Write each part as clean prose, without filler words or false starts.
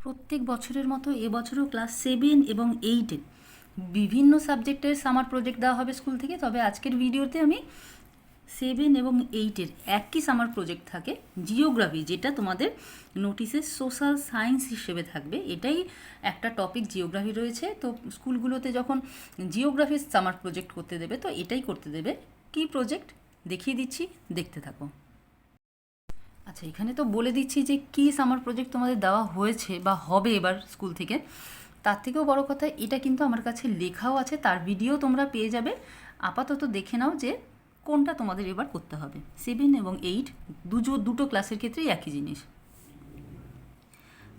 প্রত্যেক বছরের মতো এবছরও ক্লাস 7 এবং 8-এ বিভিন্ন সাবজেক্টের সামার প্রজেক্ট দেওয়া হবে স্কুল থেকে। তবে আজকের ভিডিওতে আমি 7 এবং 8-এর একই সামার প্রজেক্ট থাকে, জিওগ্রাফি, যেটা তোমাদের নোটিসে সোশ্যাল সায়েন্স হিসেবে থাকবে। এটাই একটা টপিক, জিওগ্রাফি রয়েছে। তো স্কুলগুলোতে যখন জিওগ্রাফির সামার প্রজেক্ট করতে দেবে, তো এটাই করতে দেবে। কী প্রজেক্ট দেখিয়ে দিচ্ছি, দেখতে থাকো। আচ্ছা, এখানে তো বলে দিচ্ছি যে কী সামার প্রজেক্ট তোমাদের দেওয়া হয়েছে বা হবে এবার স্কুল থেকে। তার থেকেও বড় কথা, এটা কিন্তু আমার কাছে লেখাও আছে, তার ভিডিও তোমরা পেয়ে যাবে। আপাতত দেখে নাও যে কোনটা তোমাদের এবার করতে হবে। 7 এবং 8 দুটো ক্লাসের ক্ষেত্রেই একই জিনিস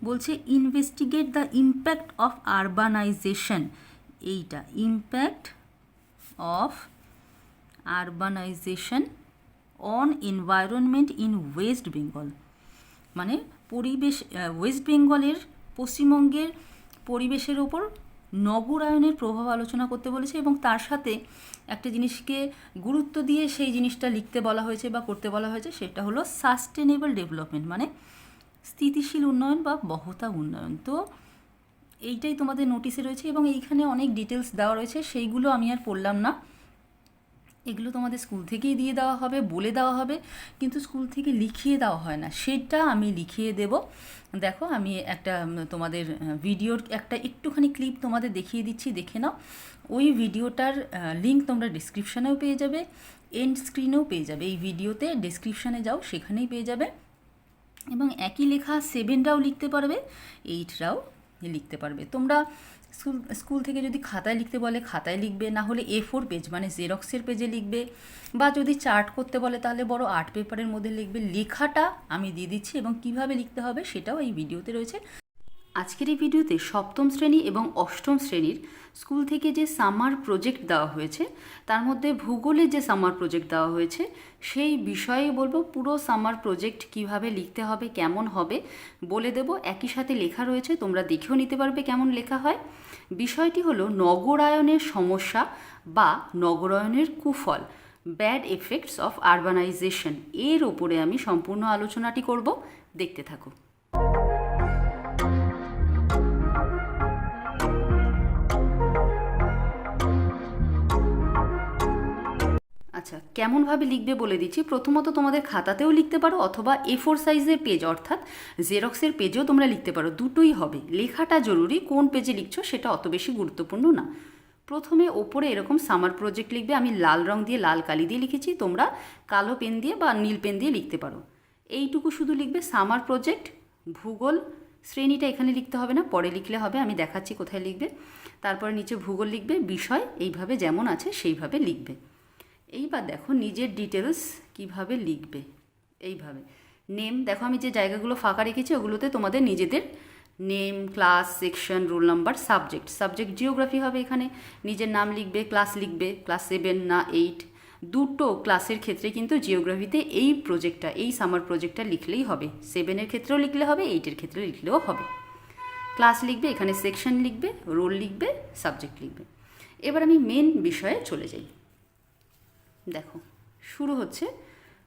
বলছে। Investigate the impact of urbanisation. এইটা impact of urbanisation on environment in West Bengal. মানে পরিবেশ, ওয়েস্ট বেঙ্গলের, পশ্চিমবঙ্গের পরিবেশের ওপর নগরায়নের প্রভাব আলোচনা করতে বলেছে, এবং তার সাথে একটা জিনিসকে গুরুত্ব দিয়ে সেই জিনিসটা লিখতে বলা হয়েছে বা করতে বলা হয়েছে, সেটা হলো সাস্টেনেবল ডেভেলপমেন্ট, মানে স্থিতিশীল উন্নয়ন বা বহতা উন্নয়ন। তো এইটাই তোমাদের নোটিশে রয়েছে, এবং এইখানে অনেক ডিটেলস দেওয়া রয়েছে, সেইগুলো আমি আর পড়লাম না। এগুলো তোমাদের স্কুল থেকেই দিয়ে দেওয়া হবে, বলে দেওয়া হবে, কিন্তু স্কুল থেকে লিখিয়ে দেওয়া হয় না, সেটা আমি লিখিয়ে দেব। দেখো, আমি একটা তোমাদের ভিডিওর একটা একটুখানি ক্লিপ তোমাদের দেখিয়ে দিচ্ছি, দেখে নাও। ওই ভিডিওটার লিঙ্ক তোমরা ডিসক্রিপশানেও পেয়ে যাবে, এন্ড স্ক্রিনেও পেয়ে যাবে। এই ভিডিওতে ডিসক্রিপশানে যাও, সেখানেই পেয়ে যাবে। এবং একই লেখা 7রাও লিখতে পারবে, 8রাও লিখতে পারবে। তোমরা স্কুল থেকে যদি খাতায় লিখতে বলে খাতায় লিখবে, না হলে A4 পেজ মানে জেরক্সের পেজে লিখবে, বা যদি চার্ট করতে বলে তাহলে বড় আর্ট পেপারের মধ্যে লিখবে। লেখাটা আমি দিয়ে দিচ্ছি, এবং কিভাবে লিখতে হবে সেটাও এই ভিডিওতে রয়েছে। আজকের এই ভিডিওতে সপ্তম শ্রেণী এবং অষ্টম শ্রেণীর স্কুল থেকে যে সামার প্রজেক্ট দেওয়া হয়েছে, তার মধ্যে ভূগোলের যে সামার প্রজেক্ট দেওয়া হয়েছে সেই বিষয়ে বলবো। পুরো সামার প্রজেক্ট কিভাবে লিখতে হবে, কেমন হবে বলে দেব। একই সাথে লেখা রয়েছে, তোমরা দেখেও নিতে পারবে কেমন লেখা হয়। বিষয়টি হলো নগরায়নের সমস্যা বা নগরায়নের কুফল, ব্যাড এফেক্টস অফ আরবানাইজেশন। এর ওপরে আমি সম্পূর্ণ আলোচনাটি করব, দেখতে থাকো। আচ্ছা, কেমনভাবে লিখবে বলে দিচ্ছি। প্রথমত তোমাদের খাতাতেও লিখতে পারো, অথবা A4 সাইজের পেজ অর্থাৎ জেরক্সের পেজেও তোমরা লিখতে পারো, দুটোই হবে। লেখাটা জরুরি, কোন পেজে লিখছো সেটা অত বেশি গুরুত্বপূর্ণ না। প্রথমে ওপরে এরকম সামার প্রজেক্ট লিখবে। আমি লাল রং দিয়ে, লাল কালি দিয়ে লিখেছি, তোমরা কালো পেন দিয়ে বা নীল পেন দিয়ে লিখতে পারো। এইটুকু শুধু লিখবে, সামার প্রজেক্ট। ভূগোল শ্রেণীটা এখানে লিখতে হবে না, পরে লিখলে হবে, আমি দেখাচ্ছি কোথায় লিখবে। তারপরে নিচে ভূগোল লিখবে, বিষয় এইভাবে যেমন আছে সেইভাবে লিখবে। এইবার দেখো নিজের ডিটেলস কিভাবে লিখবে। এইভাবে নেম, দেখো আমি যে জায়গাগুলো ফাঁকা রেখেছি ওগুলোতে তোমাদের নিজেদের name, class, section, roll number, subject geography হবে। এখানে নিজের নাম লিখবে, ক্লাস লিখবে, ক্লাস 7 না 8, দুটো ক্লাসের ক্ষেত্রে কিন্তু জিওগ্রাফিতে এই প্রজেক্টটা, এই সামার প্রজেক্টটা লিখলেই হবে। 7-এর ক্ষেত্রেও লিখলে হবে, 8-এর ক্ষেত্রে লিখলেও হবে। ক্লাস লিখবে, এখানে সেকশন লিখবে, রোল লিখবে, সাবজেক্ট লিখবে। এবার আমি মেন বিষয়ে চলে যাই। দেখো, শুরু হচ্ছে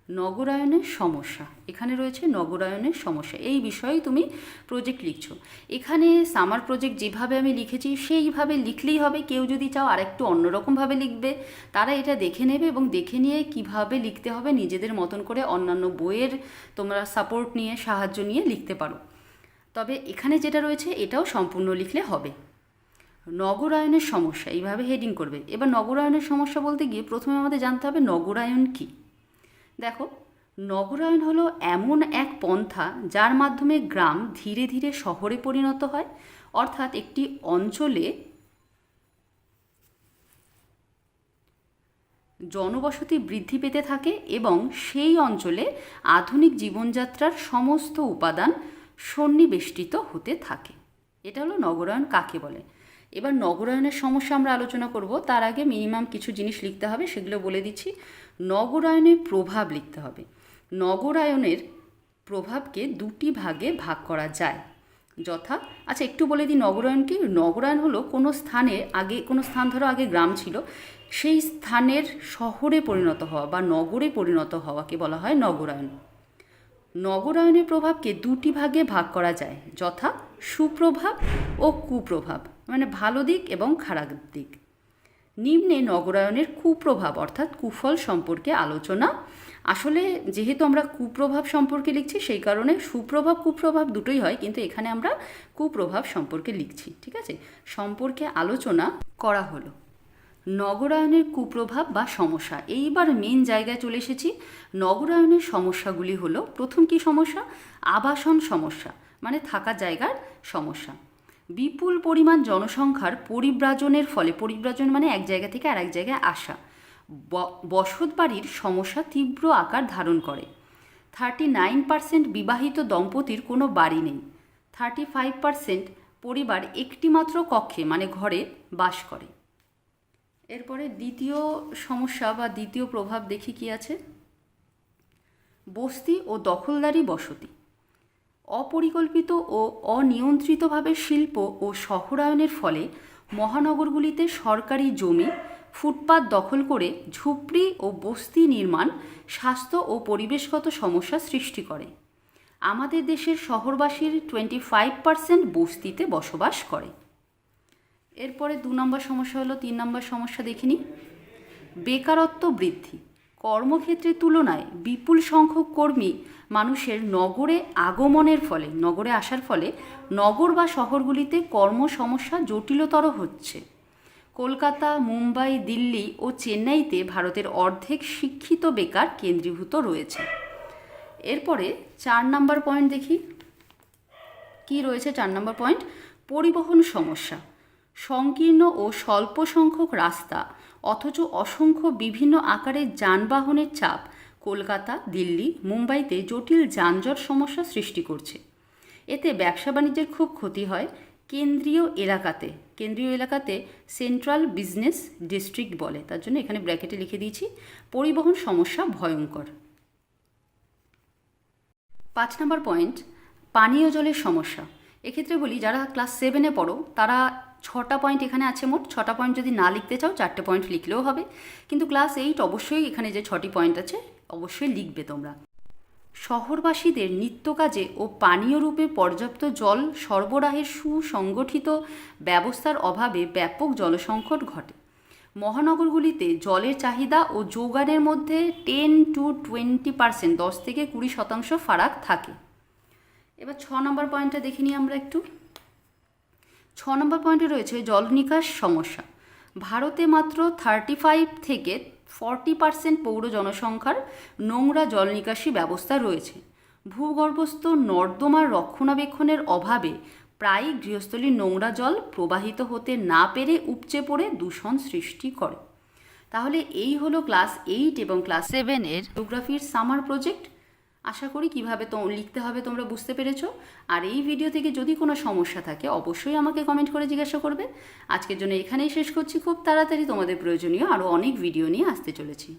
নগরায়নের সমস্যা। এখানে রয়েছে নগরায়নের সমস্যা, এই বিষয়ে তুমি প্রজেক্ট লিখছো। এখানে সামার প্রজেক্ট যেভাবে আমি লিখেছি সেইভাবে লিখলেই হবে। কেউ যদি চাও আরেকটু অন্যরকমভাবে লিখবে, তারা এটা দেখে নেবে, এবং দেখে নিয়ে কিভাবে লিখতে হবে নিজেদের মতন করে অন্যান্য বইয়ের তোমরা সাপোর্ট নিয়ে, সাহায্য নিয়ে লিখতে পারো। তবে এখানে যেটা রয়েছে এটাও সম্পূর্ণ লিখলে হবে। নগরায়নের সমস্যা, এইভাবে হেডিং করবে। এবার নগরায়নের সমস্যা বলতে গিয়ে প্রথমে আমাদের জানতে হবে নগরায়ন কী। দেখো, নগরায়ন হলো এমন এক পন্থা যার মাধ্যমে গ্রাম ধীরে ধীরে শহরে পরিণত হয়, অর্থাৎ একটি অঞ্চলে জনবসতি বৃদ্ধি পেতে থাকে এবং সেই অঞ্চলে আধুনিক জীবনযাত্রার সমস্ত উপাদান সন্নিবেষ্টিত হতে থাকে। এটা হলো নগরায়ন কাকে বলে। এবার নগরায়নের সমস্যা আমরা আলোচনা করব, তার আগে মিনিমাম কিছু জিনিস লিখতে হবে, সেগুলো বলে দিচ্ছি। নগরায়নের প্রভাব লিখতে হবে। নগরায়নের প্রভাবকে দুটি ভাগে ভাগ করা যায়, যথা, আচ্ছা একটু বলে দিই নগরায়ন কি। নগরায়ন হলো কোনো স্থানে, আগে কোনো স্থান ধরো আগে গ্রাম ছিল, সেই স্থানের শহরে পরিণত হওয়া বা নগরে পরিণত হওয়াকে বলা হয় নগরায়ন। নগরায়নের প্রভাবকে দুটি ভাগে ভাগ করা যায়, যথা সুপ্রভাব ও কুপ্রভাব, মানে ভালো দিক এবং খারাপ দিক। নিম্নে নগরায়নের কুপ্রভাব অর্থাৎ কুফল সম্পর্কে আলোচনা। আসলে যেহেতু আমরা কুপ্রভাব সম্পর্কে লিখছি সেই কারণে সুপ্রভাব কুপ্রভাব দুটোই হয়, কিন্তু এখানে আমরা কুপ্রভাব সম্পর্কে লিখছি, ঠিক আছে। সম্পর্কে আলোচনা করা হলো। নগরায়নের কুপ্রভাব বা সমস্যা, এইবার মেন জায়গায় চলে এসেছি। নগরায়নের সমস্যাগুলি হলো, প্রথম কি সমস্যা? আবাসন সমস্যা, মানে থাকার জায়গার সমস্যা। বিপুল পরিমাণ জনসংখ্যার পরিব্রাজনের ফলে, পরিব্রাজন মানে এক জায়গা থেকে আরেক জায়গায় আসা, বসত বাড়ির সমস্যা তীব্র আকার ধারণ করে। 39% বিবাহিত দম্পতির কোনো বাড়ি নেই। 35% পরিবার একটিমাত্র কক্ষে মানে ঘরে বাস করে। এরপরে দ্বিতীয় সমস্যা বা দ্বিতীয় প্রভাব দেখি কি আছে। বস্তি ও দখলদারি বসতি। অপরিকল্পিত ও অনিয়ন্ত্রিতভাবে শিল্প ও শহরায়নের ফলে মহানগরগুলিতে সরকারি জমি, ফুটপাত দখল করে ঝুপড়ি ও বস্তি নির্মাণ স্বাস্থ্য ও পরিবেশগত সমস্যা সৃষ্টি করে। আমাদের দেশের শহরবাসীর 25% বস্তিতে বসবাস করে। এরপরে 2 নম্বর সমস্যা হলো, 3 নম্বর সমস্যা দেখিনি। বেকারত্ব বৃদ্ধি। কর্মক্ষেত্রের তুলনায় বিপুল সংখ্যক কর্মী মানুষের নগরে আগমনের ফলে, নগরে আসার ফলে নগর বা শহরগুলিতে কর্মসমস্যা জটিলতর হচ্ছে। কলকাতা, মুম্বাই, দিল্লি ও চেন্নাইতে ভারতের অর্ধেক শিক্ষিত বেকার কেন্দ্রীভূত রয়েছে। এরপরে 4 নম্বর পয়েন্ট দেখি কি রয়েছে। 4 নম্বর পয়েন্ট, পরিবহন সমস্যা। সংকীর্ণ ও স্বল্প সংখ্যক রাস্তা অথচ অসংখ্য বিভিন্ন আকারের যানবাহনের চাপ কলকাতা, দিল্লি, মুম্বাইতে জটিল যানজট সমস্যা সৃষ্টি করছে। এতে ব্যবসা বাণিজ্যের খুব ক্ষতি হয়। কেন্দ্রীয় এলাকাতে সেন্ট্রাল বিজনেস ডিস্ট্রিক্ট বলে, তার জন্য এখানে ব্র্যাকেটে লিখে দিয়েছি পরিবহন সমস্যা ভয়ঙ্কর। 5 নম্বর পয়েন্ট, পানীয় জলের সমস্যা। এক্ষেত্রে বলি, যারা ক্লাস 7-এ পড়ো তারা 6টা পয়েন্ট এখানে আছে মোট। 6টা পয়েন্ট যদি না লিখতে চাও 4টে পয়েন্ট লিখলেও হবে, কিন্তু ক্লাস 8 অবশ্যই এখানে যে 6টি পয়েন্ট আছে অবশ্যই লিখবে তোমরা। শহরবাসীদের নিত্য কাজে ও পানীয় রূপে পর্যাপ্ত জল সরবরাহের সুসংগঠিত ব্যবস্থার অভাবে ব্যাপক জলসংকট ঘটে। মহানগরগুলিতে জলের চাহিদা ও যোগানের মধ্যে 10 to 20%, 10 থেকে 20% ফারাক থাকে। এবার 6 নম্বর পয়েন্টটা দেখে নিই আমরা একটু। 6 নম্বর পয়েন্টে রয়েছে জল নিকাশ সমস্যা। ভারতে মাত্র 35 থেকে 40% পৌর জনসংখ্যার নোংরা জল নিকাশি ব্যবস্থা রয়েছে। ভূগর্ভস্থ নর্দমার রক্ষণাবেক্ষণের অভাবে প্রায়ই গৃহস্থলীর নোংরা জল প্রবাহিত হতে না পেরে উপচে পড়ে দূষণ সৃষ্টি করে। তাহলে এই হলো ক্লাস 8 এবং ক্লাস 7-এর জিওগ্রাফির সামার প্রজেক্ট। আশা করি কীভাবে লিখতে হবে তোমরা বুঝতে পেরেছো। আর এই ভিডিও থেকে যদি কোনো সমস্যা থাকে অবশ্যই আমাকে কমেন্ট করে জিজ্ঞাসা করবে। আজকের জন্য এখানেই শেষ করছি। খুব তাড়াতাড়ি তোমাদের প্রয়োজনীয় আরও অনেক ভিডিও নিয়ে আসতে চলেছি।